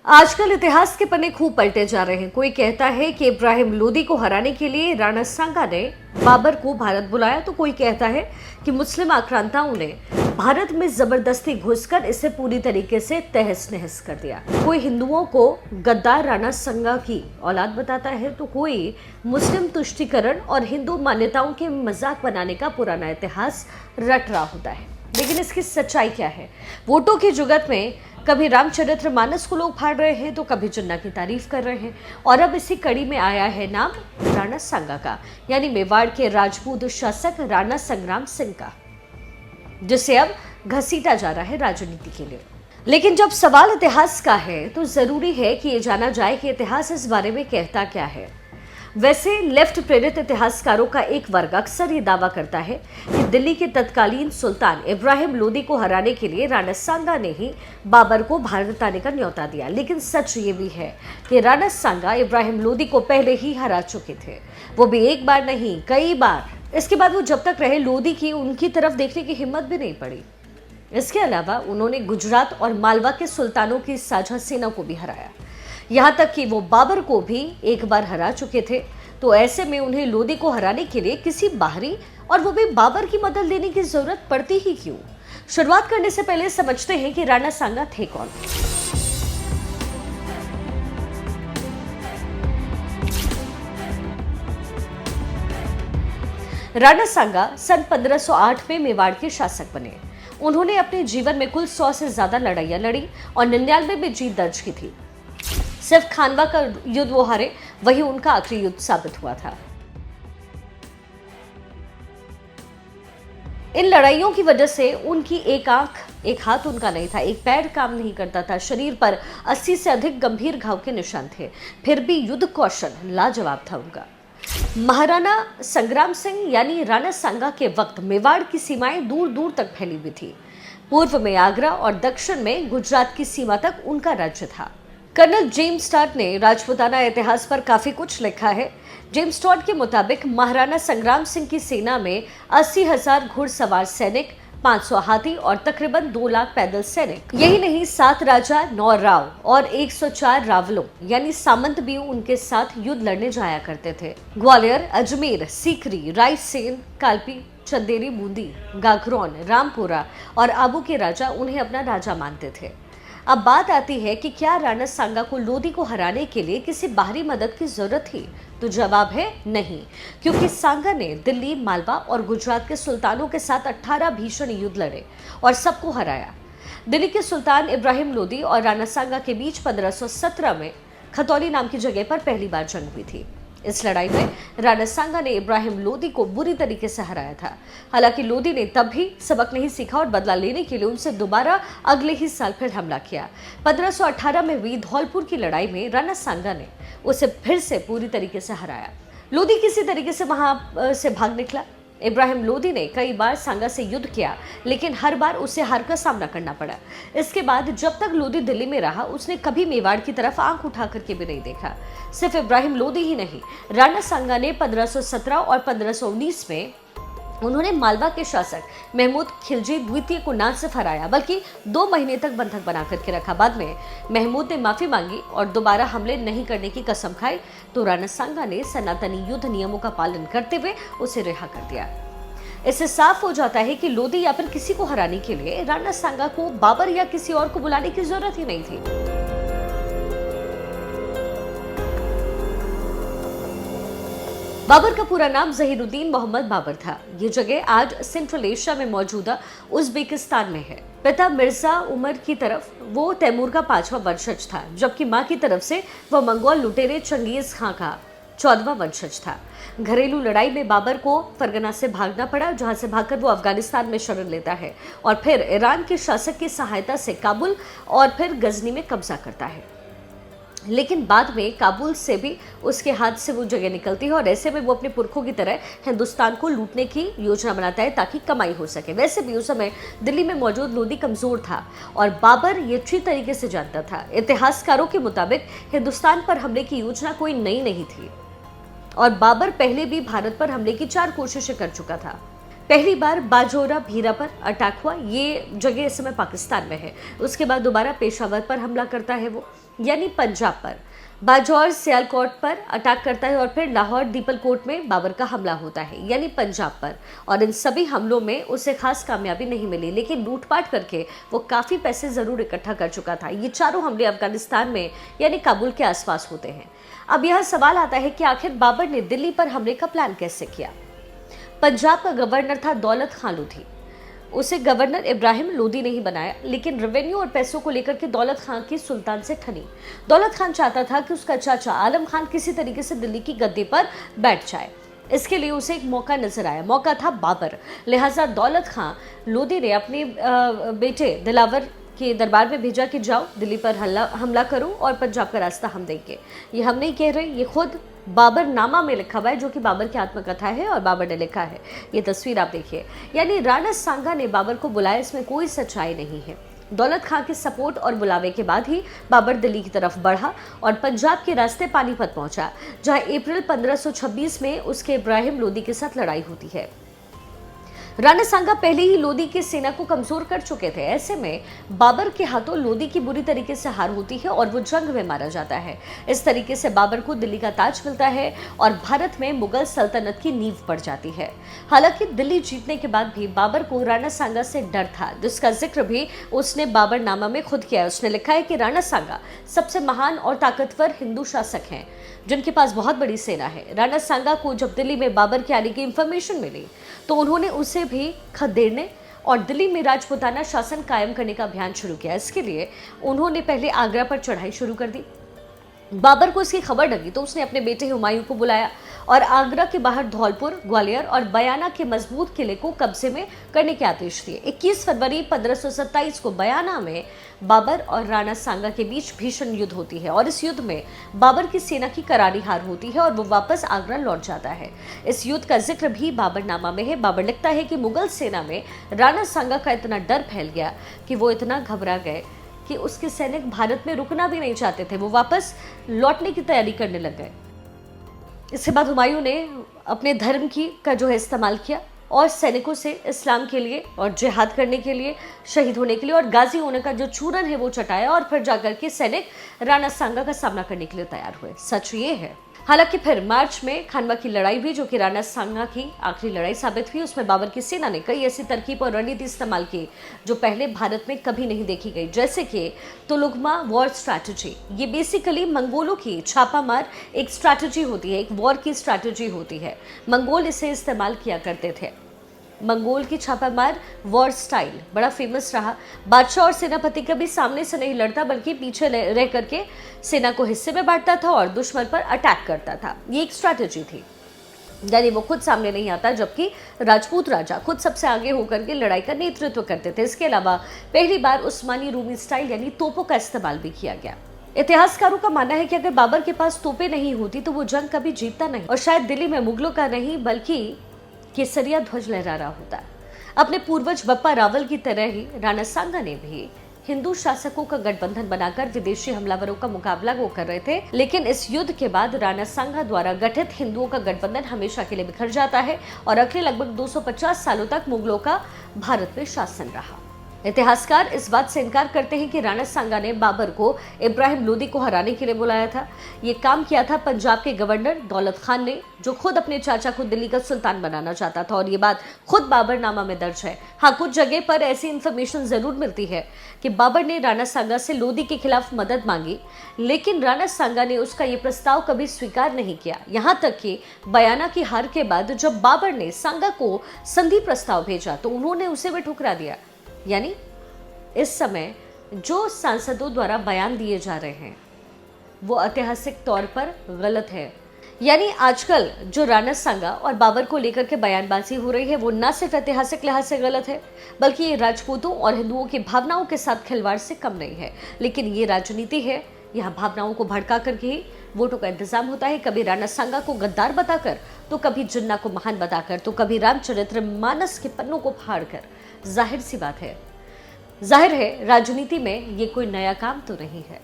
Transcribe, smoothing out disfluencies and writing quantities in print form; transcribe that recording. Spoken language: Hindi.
आजकल इतिहास के पन्ने खूब पलटे जा रहे हैं। कोई कहता है कि इब्राहिम लोदी को हराने के लिए राणा सांगा ने बाबर को भारत बुलाया, तो कोई कहता है कि मुस्लिम आक्रांताओं ने भारत में जबरदस्ती घुसकर इसे पूरी तरीके से तहस नहस कर दिया। कोई हिंदुओं को गद्दार राणा सांगा की औलाद बताता है, तो कोई मुस्लिम तुष्टीकरण और हिंदू मान्यताओं के मजाक बनाने का पुराना इतिहास रट रहा होता है। लेकिन इसकी सच्चाई क्या है? वोटों की जुगत में कभी रामचरितमानस को लोग फाड़ रहे हैं, तो कभी जिन्ना की तारीफ कर रहे हैं, और अब इसी कड़ी में आया है नाम राणा सांगा का, यानी मेवाड़ के राजपूत शासक राणा संग्राम सिंह का, जिसे अब घसीटा जा रहा है राजनीति के लिए। लेकिन जब सवाल इतिहास का है, तो जरूरी है कि ये जाना जाए कि इतिहास इस बारे में कहता क्या है। वैसे लेफ्ट प्रेरित इतिहासकारों का एक वर्ग अक्सर ये दावा करता है कि दिल्ली के तत्कालीन सुल्तान इब्राहिम लोदी को हराने के लिए राणा सांगा ने ही बाबर को भारत आने का न्योता दिया। लेकिन सच ये भी है कि राणा सांगा इब्राहिम लोदी को पहले ही हरा चुके थे, वो भी एक बार नहीं कई बार। इसके बाद वो जब तक रहे, लोदी की उनकी तरफ देखने की हिम्मत भी नहीं पड़ी। इसके अलावा उन्होंने गुजरात और मालवा के सुल्तानों की साझा सेना को भी हराया, यहाँ तक कि वो बाबर को भी एक बार हरा चुके थे। तो ऐसे में उन्हें लोदी को हराने के लिए किसी बाहरी, और वो भी बाबर की मदद लेने की जरूरत पड़ती ही क्यों? शुरुआत करने से पहले समझते हैं कि राणा सांगा थे कौन। राणा सांगा सन 1508 में मेवाड़ के शासक बने। उन्होंने अपने जीवन में कुल 100 से ज्यादा लड़ाइयां लड़ी और 99 में जीत दर्ज की थी। सिर्फ खानवा का युद्ध वो हारे, वही उनका आखिरी युद्ध साबित हुआ था। इन लड़ाइयों की वजह से उनकी एक आंख, एक हाथ उनका नहीं था, एक पैर काम नहीं करता था, शरीर पर 80 से अधिक गंभीर घाव के निशान थे, फिर भी युद्ध कौशल लाजवाब था उनका। महाराणा संग्राम सिंह यानी राणा सांगा के वक्त मेवाड़ की सीमाएं दूर दूर तक फैली हुई थी। पूर्व में आगरा और दक्षिण में गुजरात की सीमा तक उनका राज्य था। कर्नल जेम्स टॉड ने राजपूताना इतिहास पर काफी कुछ लिखा है। जेम्स टॉड के मुताबिक महाराणा संग्राम सिंह की सेना में 80,000 घुड़सवार सैनिक, 500 हाथी और तकरीबन 2 लाख पैदल सैनिक। यही नहीं, 7 राजा, 9 राव और 104 रावलों यानी सामंत भी उनके साथ युद्ध लड़ने जाया करते थे। ग्वालियर, अजमेर, सीकरी, रायसेन, कालपी, चंदेरी, बूंदी, गागरौन, रामपुरा और आबू के राजा उन्हें अपना राजा मानते थे। अब बात आती है कि क्या राणा सांगा को लोदी को हराने के लिए किसी बाहरी मदद की जरूरत थी? तो जवाब है नहीं, क्योंकि सांगा ने दिल्ली, मालवा और गुजरात के सुल्तानों के साथ 18 भीषण युद्ध लड़े और सबको हराया। दिल्ली के सुल्तान इब्राहिम लोदी और राणा सांगा के बीच 1517 में खतौली नाम की जगह पर पहली बार जंग हुई थी। इस लड़ाई में राणा सांगा ने इब्राहिम लोदी को बुरी तरीके से हराया था। हालांकि लोदी ने तब भी सबक नहीं सीखा और बदला लेने के लिए उनसे दोबारा अगले ही साल फिर हमला किया। 1518 में हुई धौलपुर की लड़ाई में राणा सांगा ने उसे फिर से पूरी तरीके से हराया। लोदी किसी तरीके से वहां से भाग निकला। इब्राहिम लोदी ने कई बार सांगा से युद्ध किया, लेकिन हर बार उसे हार का सामना करना पड़ा। इसके बाद जब तक लोदी दिल्ली में रहा, उसने कभी मेवाड़ की तरफ आंख उठा करके भी नहीं देखा। सिर्फ इब्राहिम लोदी ही नहीं, राणा सांगा ने 1517 और 1519 में उन्होंने मालवा के शासक महमूद खिलजी द्वितीय को न सिर्फ हराया, बल्कि 2 महीने तक बंधक बना करके रखा। बाद में महमूद ने माफी मांगी और दोबारा हमले नहीं करने की कसम खाई, तो राणा सांगा ने सनातनी युद्ध नियमों का पालन करते हुए उसे रिहा कर दिया। इससे साफ हो जाता है कि लोदी या फिर किसी को हराने के लिए राणा सांगा को बाबर या किसी और को बुलाने की जरूरत ही नहीं थी। बाबर का पूरा नाम जहीरुद्दीन मोहम्मद बाबर था। ये जगह आज सेंट्रल एशिया में मौजूदा उज्बेकिस्तान में है। पिता मिर्जा उमर की तरफ वो तैमूर का 5वां वंशज था, जबकि मां की तरफ से वह मंगोल लुटेरे चंगेज खां का 14वां वंशज था। घरेलू लड़ाई में बाबर को फरगना से भागना पड़ा, जहां से भागकर वो अफगानिस्तान में शरण लेता है और फिर ईरान के शासक की सहायता से काबुल और फिर गजनी में कब्जा करता है। लेकिन बाद में काबुल से भी उसके हाथ से वो जगह निकलती है और ऐसे में वो अपने पुरखों की तरह हिंदुस्तान को लूटने की योजना बनाता है ताकि कमाई हो सके। वैसे भी उस समय दिल्ली में मौजूद लोदी कमजोर था और बाबर ये अच्छी तरीके से जानता था। इतिहासकारों के मुताबिक हिंदुस्तान पर हमले की योजना कोई नई नहीं थी और बाबर पहले भी भारत पर हमले की 4 कोशिशें कर चुका था। पहली बार बाजोरा भीरा पर अटैक हुआ, ये जगह इस समय पाकिस्तान में है। उसके बाद दोबारा पेशावर पर हमला करता है वो, यानी पंजाब पर। बाजौर सियालकोट पर अटैक करता है और फिर लाहौर दीपलकोट में बाबर का हमला होता है, यानी पंजाब पर। और इन सभी हमलों में उसे खास कामयाबी नहीं मिली, लेकिन लूटपाट करके वो काफ़ी पैसे ज़रूर इकट्ठा कर चुका था। ये चारों हमले अफगानिस्तान में यानी काबुल के आसपास होते हैं। अब यह सवाल आता है कि आखिर बाबर ने दिल्ली पर हमले का प्लान कैसे किया। पंजाब का गवर्नर था दौलत खान लोधी। उसे गवर्नर इब्राहिम लोदी ने ही बनाया, लेकिन रेवेन्यू और पैसों को लेकर के दौलत खान की सुल्तान से ठनी। दौलत खान चाहता था कि उसका चाचा आलम खान किसी तरीके से दिल्ली की गद्दी पर बैठ जाए। इसके लिए उसे एक मौका नजर आया, मौका था बाबर। लिहाजा दौलत खान लोदी ने अपने बेटे दिलावर के दरबार में भेजा कि जाओ दिल्ली पर हमला करो और पंजाब का रास्ता हम देंगे। ये हम नहीं कह रहे, ये खुद बाबर नामा में लिखा हुआ है, जो कि बाबर की आत्मकथा है और बाबर ने लिखा है। ये तस्वीर आप देखिए, यानी राणा सांगा ने बाबर को बुलाया, इसमें कोई सच्चाई नहीं है। दौलत खान के सपोर्ट और बुलावे के बाद ही बाबर दिल्ली की तरफ बढ़ा और पंजाब के रास्ते पानीपत पहुंचा, जहां अप्रैल 1526 में उसके इब्राहिम लोदी के साथ लड़ाई होती है। राणा सांगा पहले ही लोदी की सेना को कमजोर कर चुके थे। ऐसे में बाबर के हाथों लोदी की बुरी तरीके से हार होती है और वो जंग में मारा जाता है। इस तरीके से बाबर को दिल्ली का ताज मिलता है और भारत में मुगल सल्तनत की नींव पड़ जाती है। हालांकि दिल्ली जीतने के बाद भी बाबर को राणा सांगा से डर था, जिसका जिक्र भी उसने बाबरनामा में खुद किया है। उसने लिखा है कि राणा सांगा सबसे महान और ताकतवर हिंदू शासक हैं, जिनके पास बहुत बड़ी सेना है। राणा सांगा को जब दिल्ली में बाबर के आने की इंफॉर्मेशन मिली तो उन्होंने उसे भी खदेड़ने और दिल्ली में राजपूताना शासन कायम करने का अभियान शुरू किया। इसके लिए उन्होंने पहले आगरा पर चढ़ाई शुरू कर दी। बाबर को इसकी खबर लगी तो उसने अपने बेटे हुमायूं को बुलाया और आगरा के बाहर धौलपुर, ग्वालियर और बयाना के मजबूत किले को कब्जे में करने के आदेश दिए। 21 फरवरी 1527 को बयाना में बाबर और राणा सांगा के बीच भीषण युद्ध होती है और इस युद्ध में बाबर की सेना की करारी हार होती है और वो वापस आगरा लौट जाता है। इस युद्ध का जिक्र भी बाबरनामा में है। बाबर लिखता है कि मुगल सेना में राणा सांगा का इतना डर फैल गया कि वो इतना घबरा गए कि उसके सैनिक भारत में रुकना भी नहीं चाहते थे, वो वापस लौटने की तैयारी करने लग गए। इसके बाद हुमायूं ने अपने धर्म का जो है इस्तेमाल किया और सैनिकों से इस्लाम के लिए और जिहाद करने के लिए, शहीद होने के लिए और गाजी होने का जो चूरन है वो चटाया और फिर जाकर के सैनिक राणा सांगा का सामना करने के लिए तैयार हुए। सच ये है। हालांकि फिर मार्च में खानवा की लड़ाई हुई, जो कि राणा सांगा की आखिरी लड़ाई साबित हुई। उसमें बाबर की सेना ने कई ऐसी तरकीब और रणनीति इस्तेमाल की जो पहले भारत में कभी नहीं देखी गई, जैसे कि तुलुगमा वॉर स्ट्रैटेजी। ये बेसिकली मंगोलों की छापामार एक स्ट्रैटेजी होती है, एक वॉर की स्ट्रैटेजी होती है। मंगोल इसे इस्तेमाल किया करते थे। मंगोल की छापामार वॉर स्टाइल बड़ा फेमस रहा। बादशाह और सेनापति कभी सामने से नहीं लड़ता, बल्कि पीछे रह करके सेना को हिस्से में बांटता था और दुश्मन पर अटैक करता था। ये एक स्ट्रैटेजी थी, यानी वो खुद सामने नहीं आता, जबकि राजपूत राजा खुद सबसे आगे होकर के लड़ाई का नेतृत्व करते थे। इसके अलावा पहली बार उस्मानी रूमी स्टाइल यानी तोपों का इस्तेमाल भी किया गया। इतिहासकारों का मानना है कि अगर बाबर के पास तोपें नहीं होती तो वो जंग कभी जीतता नहीं और शायद दिल्ली में मुगलों का नहीं बल्कि केसरिया ध्वज लहरा रहा होता। अपने पूर्वज बप्पा रावल की तरह ही राणा सांगा ने भी हिंदू शासकों का गठबंधन बनाकर विदेशी हमलावरों का मुकाबला वो कर रहे थे। लेकिन इस युद्ध के बाद राणा सांगा द्वारा गठित हिंदुओं का गठबंधन हमेशा के लिए बिखर जाता है और अगले लगभग 250 सालों तक मुगलों का भारत में शासन रहा। इतिहासकार इस बात से इनकार करते हैं कि राणा सांगा ने बाबर को इब्राहिम लोदी को हराने के लिए बुलाया था। ये काम किया था पंजाब के गवर्नर दौलत खान ने, जो खुद अपने चाचा को दिल्ली का सुल्तान बनाना चाहता था और ये बात खुद बाबरनामा में दर्ज है। हाँ, कुछ जगह पर ऐसी इंफॉर्मेशन जरूर मिलती है कि बाबर ने राणा सांगा से लोदी के खिलाफ मदद मांगी, लेकिन राणा सांगा ने उसका ये प्रस्ताव कभी स्वीकार नहीं किया। यहाँ तक कि बयाना की हार के बाद जब बाबर ने सांगा को संधि प्रस्ताव भेजा तो उन्होंने उसे भी ठुकरा दिया। यानी इस समय जो सांसदों द्वारा बयान दिए जा रहे हैं वो ऐतिहासिक तौर पर गलत है। यानी आजकल जो राणा सांगा और बाबर को लेकर के बयानबाजी हो रही है वो न सिर्फ ऐतिहासिक लिहाज से गलत है, बल्कि ये राजपूतों और हिंदुओं की भावनाओं के साथ खिलवाड़ से कम नहीं है। लेकिन ये राजनीति है, यहाँ भावनाओं को भड़का करके ही वोटों का इंतजाम होता है। कभी राणा सांगा को गद्दार बताकर, तो कभी जिन्ना को महान बताकर, तो कभी रामचरित्र मानस के पन्नों को फाड़कर। जाहिर सी बात है, जाहिर है राजनीति में ये कोई नया काम तो नहीं है।